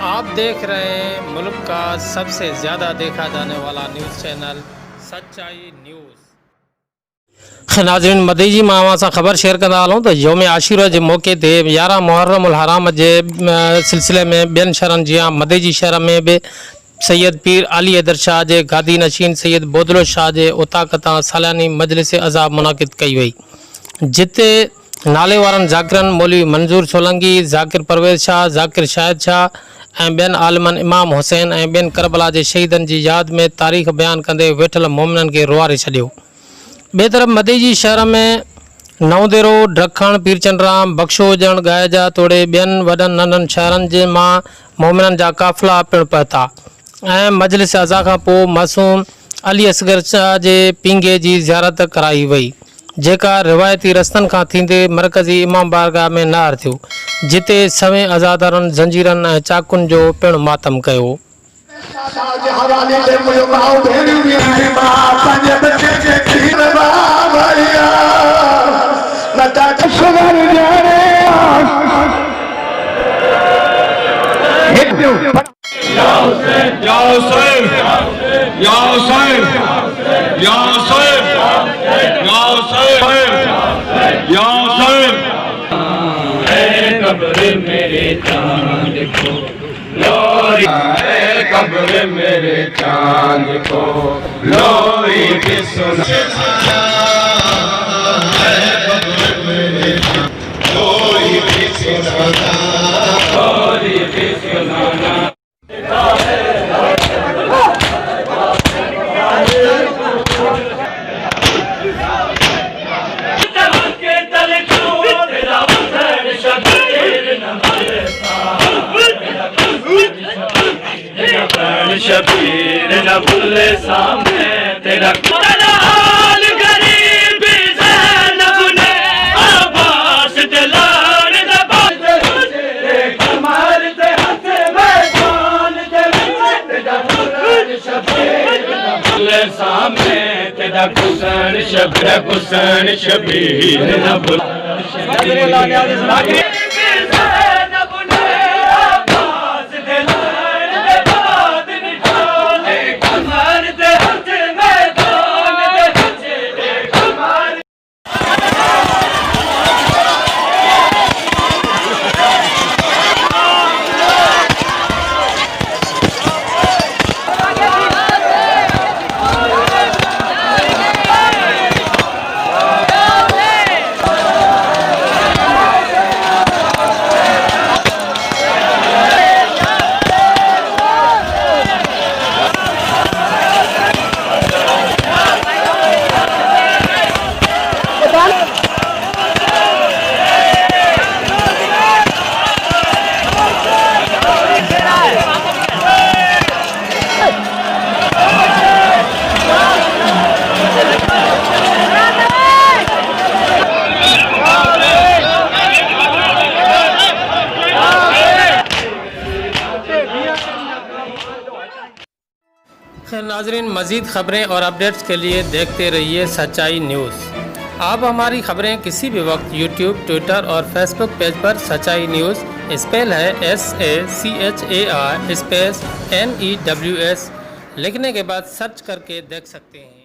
आप देख रहे हैं मुल्क का सबसे ज़्यादा देखा जाने वाला न्यूज़ चैनल सच्चाई न्यूज़। नाज़रीन, मदीजी मां सां ख़बर शेयर कंदा हलूं त यौम आशूरा जे मौक़े ते 11 मुहर्रम उल हराम जे सिलसिले में ॿियनि शहरनि जीअं मदीजी शहर में बि सैयद पीर अली हैदर शाह जे गादी नशीन सैयद बोदलो शाह जे उताकतां सालियानी मजलिस अज़ाब मुनाक़िद कई वई, जिते नाले वारनि ज़ाकिरनि मौलवी मंज़ूर सोलंकी, ज़ाकिर परवेज़ शाह, ज़ाकिर शाहिद शाह ऐं ॿियनि आलिमनि इमाम हुसैन ऐं ॿियनि करबला जे शहीदनि जी यादि में तारीख़ बयानु कंदे वेठल मोमिननि खे रुआरे छॾियो। ॿिए तरफ़ मदीजी शहर में नवदेरो, ड्रखण, पीरचंदराम, बख़्शो हुजण, गायजा तोड़े ॿियनि वॾनि नंढनि शहरनि जे मां मोमिननि जा काफ़िला पिणु पहुता ऐं मजलिस अज़ा खां पोइ मासूम अली असगर शाह जे पींगे जी ज़ियारत कराई वई, जेका रिवायती रस्तनि खां थींदे मरकज़ी इमाम बारगाह में नार थियो, जिते सवें अज़ादारनि ज़ंजीरनि ऐं चाकुनि जो पिणु मातम कयो। मेरे चांद को लोरी, कब्र मेरे चांद को लोरी भी सुना, कब्र मेरे लोरी भी सुनाना, लोरी भी सुनाना। शबीर न भूले सामने तेरा हाल, गरीबी ज़ैनब ने आवाज़ दिलाड़ कमर दे हाथ में जान दे, शबीर न भूले सामने तेरा हुसैन शबीर न भूले। नाज़रीन, मज़ीद ख़बरें और अपडेट्स के लिए देखते रहिए सच्चाई न्यूज़। आप हमारी ख़बरें किसी भी वक्त यूट्यूब, ट्विटर और फेसबुक पेज पर सच्चाई न्यूज़ स्पेल है SACHAI स्पेस NEWS लिखने के बाद सर्च करके देख सकते हैं।